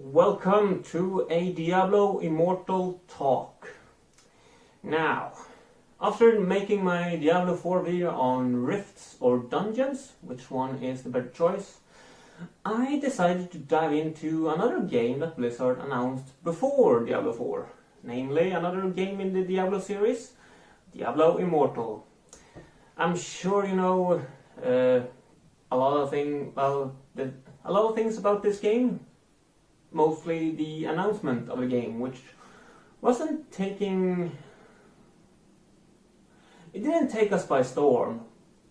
Welcome to a Diablo Immortal talk. Now, after making my Diablo 4 video on rifts or dungeons, which one is the better choice, I decided to dive into another game that Blizzard announced before Diablo 4, namely another game in the Diablo series, Diablo Immortal. I'm sure you know a lot of things about this game. Mostly the announcement of the game, which it didn't take us by storm,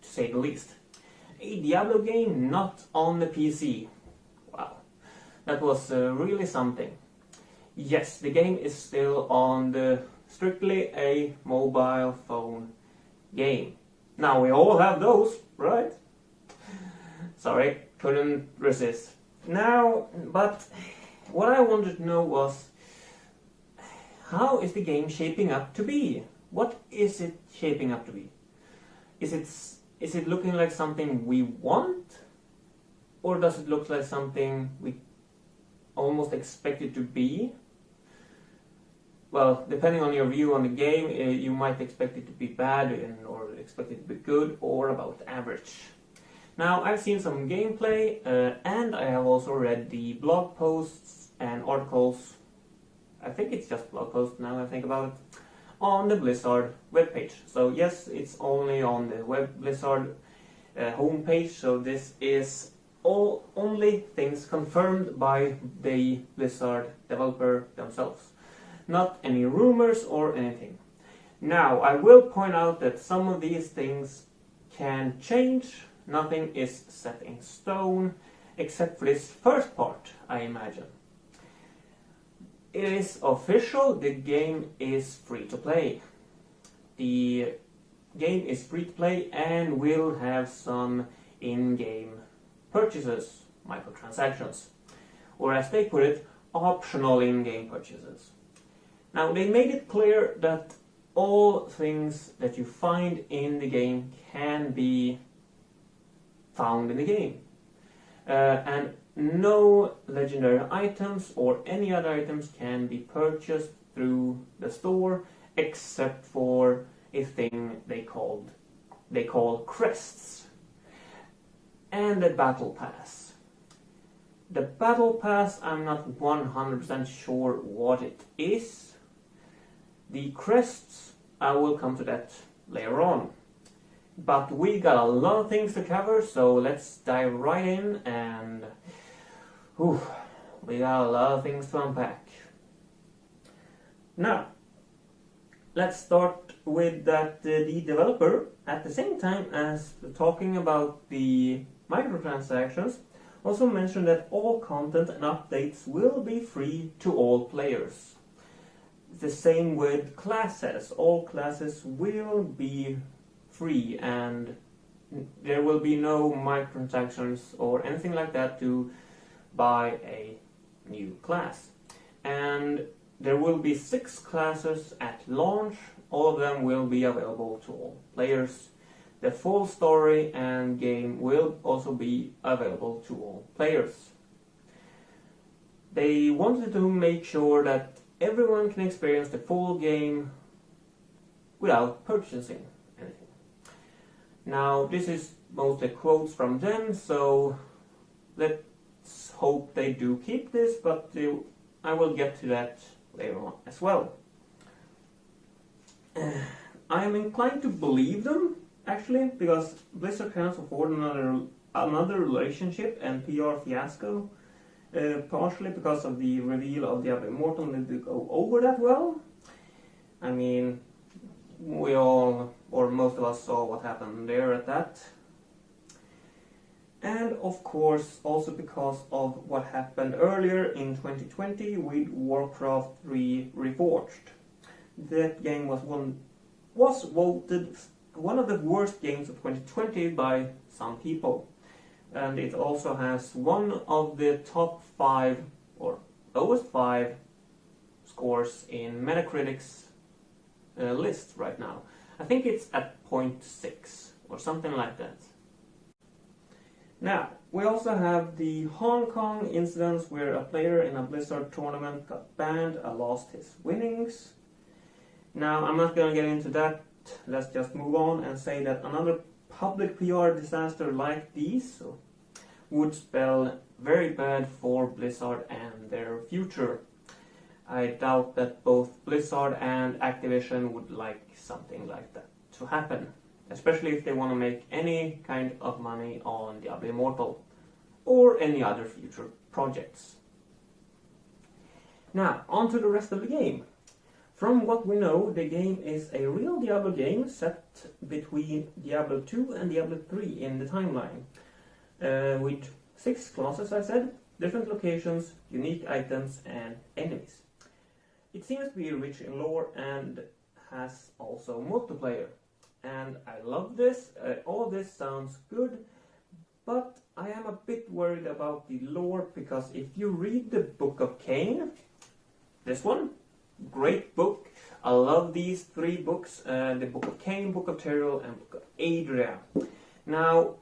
to say the least. A Diablo game not on the PC. Wow, that was really something. Yes, the game is still on strictly a mobile phone game. Now we all have those, right? Sorry, couldn't resist. But what I wanted to know was, how is the game shaping up to be? What is it shaping up to be? Is it looking like something we want? Or does it look like something we almost expect it to be? Well, depending on your view on the game, you might expect it to be bad or expect it to be good or about average. Now, I've seen some gameplay and I have also read the blog posts and articles, I think it's just blog posts now I think about it, on the Blizzard webpage. So yes, it's only on the Blizzard homepage, so this is only things confirmed by the Blizzard developer themselves. Not any rumors or anything. Now, I will point out that some of these things can change. Nothing is set in stone, except for this first part, I imagine. It is official, the game is free to play. The game is free to play and will have some in-game purchases, microtransactions, or as they put it, optional in-game purchases. Now, they made it clear that all things that you find in the game can be found in the game. And no legendary items or any other items can be purchased through the store except for a thing they call Crests and the Battle Pass. The Battle Pass, I'm not 100% sure what it is. The Crests, I will come to that later on. But we got a lot of things to cover, so let's dive right in and we got a lot of things to unpack. Now, let's start with that the developer, at the same time as talking about the microtransactions, also mentioned that all content and updates will be free to all players. The same with classes. All classes will be free and there will be no microtransactions or anything like that to buy a new class. And there will be 6 classes at launch. All of them will be available to all players. The full story and game will also be available to all players. They wanted to make sure that everyone can experience the full game without purchasing anything. Now, this is mostly quotes from them, so let's hope they do keep this, but I will get to that later on as well. I am inclined to believe them, actually, because Blizzard cannot afford another relationship and PR fiasco, partially because of the reveal of Diablo Immortal didn't go over that well. I mean, we all, or most of us, saw what happened there at that. And of course, also because of what happened earlier in 2020 with Warcraft 3 Reforged. That game was voted one of the worst games of 2020 by some people. And it also has one of the top 5 or lowest 5 scores in Metacritic's list right now. I think it's at 0.6 or something like that. Now, We also have the Hong Kong incidents where a player in a Blizzard tournament got banned and lost his winnings. Now, I'm not going to get into that. Let's just move on and say that another public PR disaster like these would spell very bad for Blizzard and their future. I doubt that both Blizzard and Activision would like something like that to happen, especially if they want to make any kind of money on Diablo Immortal or any other future projects. Now, on to the rest of the game. From what we know, the game is a real Diablo game set between Diablo 2 and Diablo 3 in the timeline, with 6 classes, I said, different locations, unique items, and enemies. It seems to be rich in lore and has also multiplayer. And I love this, all this sounds good, but I am a bit worried about the lore, because if you read the Book of Cain, this one, great book, I love these 3 books, the Book of Cain, Book of Terrill, and Book of Adria. Now,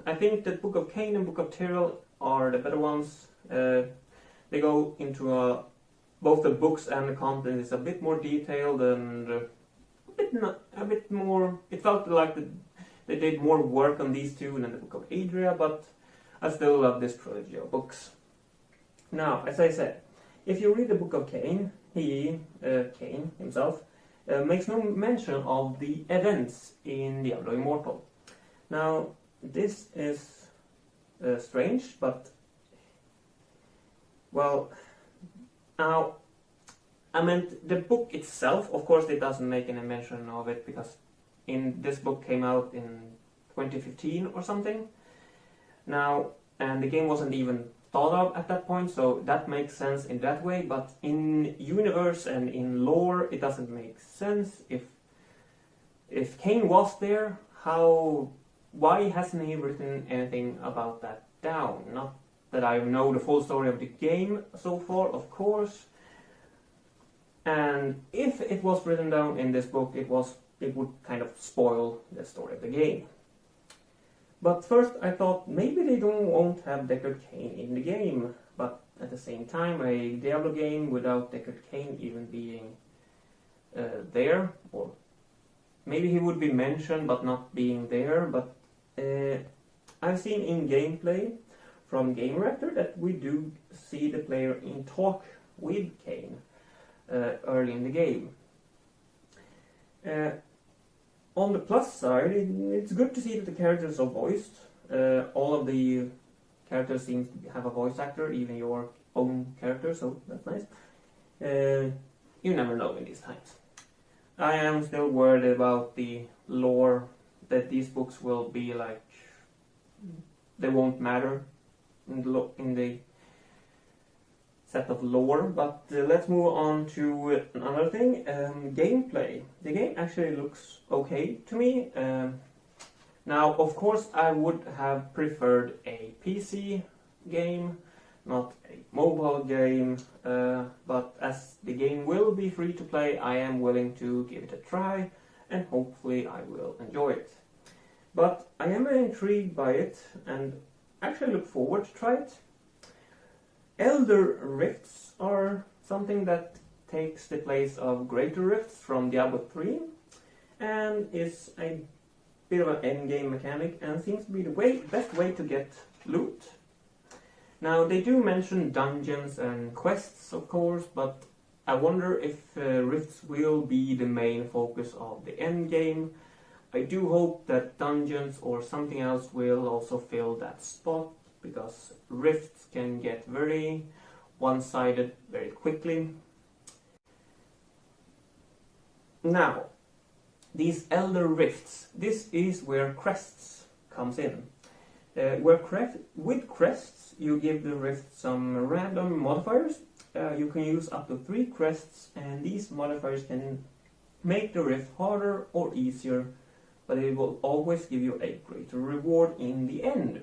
I think that Book of Cain and Book of Terrill are the better ones. They go into both the books and the content is a bit more detailed and a bit more. It felt like they did more work on these 2 than the Book of Adria, but I still love this trilogy of books. Now, as I said, if you read the Book of Cain, Cain himself, makes no mention of the events in Diablo Immortal. Now, this is strange, but, well, now, I meant the book itself, of course it doesn't make any mention of it, because this book came out in 2015 or something. Now, and the game wasn't even thought of at that point, so that makes sense in that way, but in universe and in lore, it doesn't make sense. If Cain was there, why hasn't he written anything about that down? Not that I know the full story of the game so far, of course. And if it was written down in this book, it would kind of spoil the story of the game. But first I thought maybe they won't have Deckard Cain in the game, but at the same time a Diablo game without Deckard Cain even being there, or maybe he would be mentioned but not being there, but I've seen in gameplay from Gamereactor that we do see the player in talk with Cain early in the game. On the plus side, it's good to see that the characters are voiced. All of the characters seem to have a voice actor, even your own character, so that's nice. You never know in these times. I am still worried about the lore, that these books will be like, they won't matter in the set of lore, but let's move on to another thing, gameplay. The game actually looks okay to me. Now, of course, I would have preferred a PC game, not a mobile game, but as the game will be free to play, I am willing to give it a try, and hopefully I will enjoy it. But I am intrigued by it, and actually look forward to try it. Elder Rifts are something that takes the place of Greater Rifts from Diablo 3, and is a bit of an endgame mechanic, and seems to be the best way to get loot. Now, they do mention dungeons and quests, of course, but I wonder if Rifts will be the main focus of the endgame. I do hope that dungeons or something else will also fill that spot, because Rifts can get very one-sided very quickly. Now, these Elder Rifts, this is where Crests comes in. With Crests, you give the Rift some random modifiers. You can use up to 3 Crests, and these modifiers can make the Rift harder or easier, but it will always give you a greater reward in the end.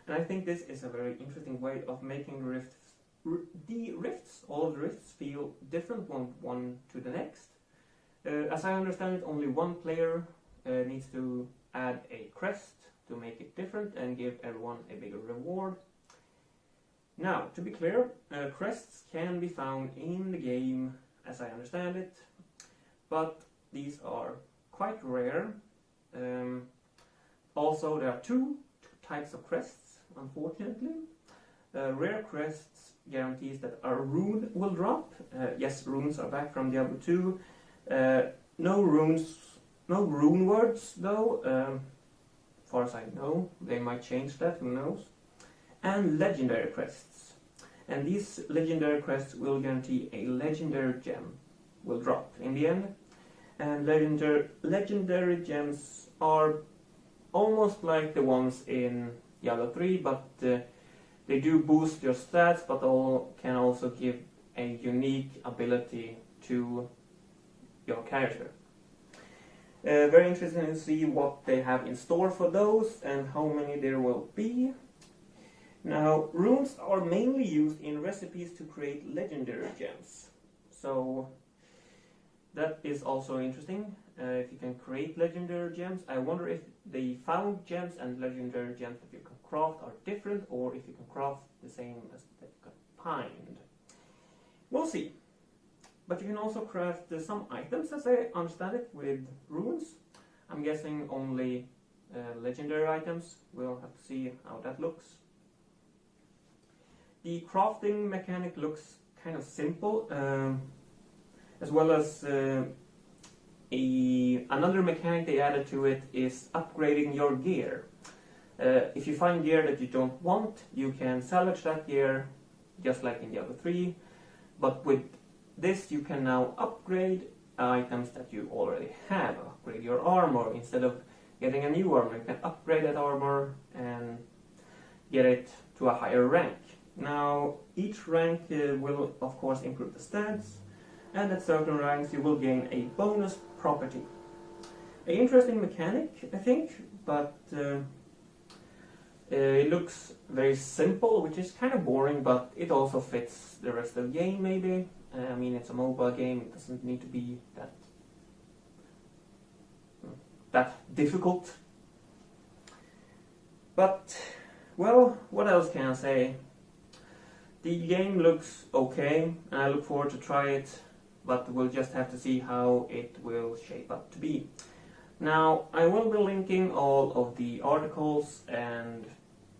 And I think this is a very interesting way of making all of the rifts feel different one to the next. As I understand it, only one player needs to add a crest to make it different and give everyone a bigger reward. Now, to be clear, crests can be found in the game, as I understand it, but these are quite rare. Also, there are two types of crests, unfortunately. Rare crests guarantees that a rune will drop. Yes, runes are back from Diablo 2. No rune words though, as far as I know. They might change that, who knows. And legendary crests. And these legendary crests will guarantee a legendary gem will drop in the end. And legendary gems are almost like the ones in Diablo 3, but they do boost your stats, but can also give a unique ability to your character. Very interesting to see what they have in store for those and how many there will be. Now, runes are mainly used in recipes to create legendary gems. So that is also interesting. If you can create legendary gems, I wonder if the found gems and legendary gems that you can craft are different, or if you can craft the same as that you can find. We'll see. But you can also craft some items, as I understand it, with runes. I'm guessing only legendary items. We'll have to see how that looks. The crafting mechanic looks kind of simple, as well as another mechanic they added to it is upgrading your gear. If you find gear that you don't want, you can salvage that gear, just like in Diablo 3. But with this, you can now upgrade items that you already have. Upgrade your armor. Instead of getting a new armor, you can upgrade that armor and get it to a higher rank. Now, each rank will, of course, improve the stats, and at certain ranks you will gain a bonus property. An interesting mechanic, I think, but it looks very simple, which is kind of boring, but it also fits the rest of the game, maybe. I mean, it's a mobile game, it doesn't need to be that difficult. But, well, what else can I say? The game looks okay, and I look forward to try it, but we'll just have to see how it will shape up to be. Now, I will be linking all of the articles and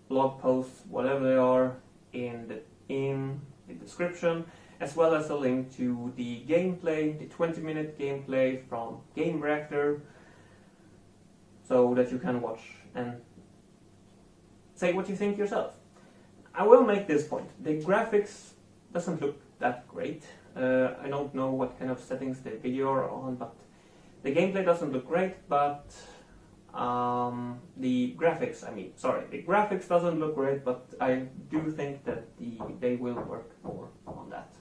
blog posts, whatever they are, in the description, as well as a link to the gameplay, the 20-minute gameplay from Gamereactor, so that you can watch and say what you think yourself. I will make this point. The graphics doesn't look that great. I don't know what kind of settings the video are on, but the gameplay doesn't look great, but the graphics doesn't look great, but I do think that they will work more on that.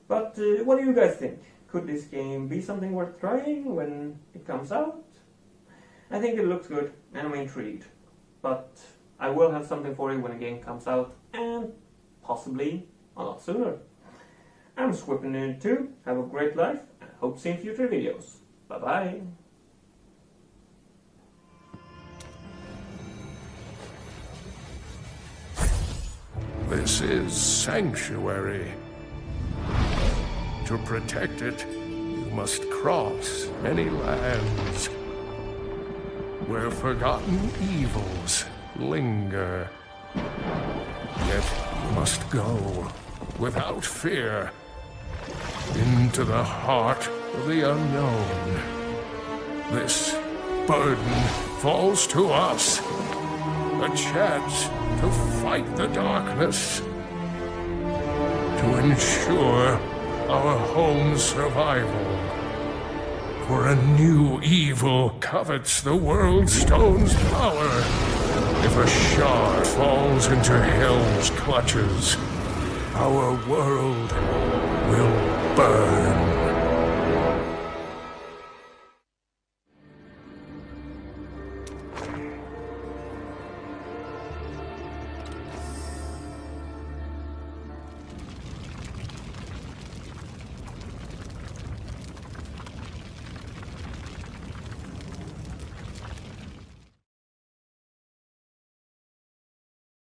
But what do you guys think? Could this game be something worth trying when it comes out? I think it looks good, and I'm intrigued. But I will have something for you when the game comes out, and possibly a lot sooner. I'm Squippin2. Have a great life, and hope to see you in future videos. Bye bye. This is Sanctuary. To protect it, you must cross many lands where forgotten evils linger. Yet you must go without fear into the heart of the unknown. This burden falls to us, a chance to fight the darkness, to ensure our home's survival. For a new evil covets the world stone's power. If a shard falls into hell's clutches, our world will burn.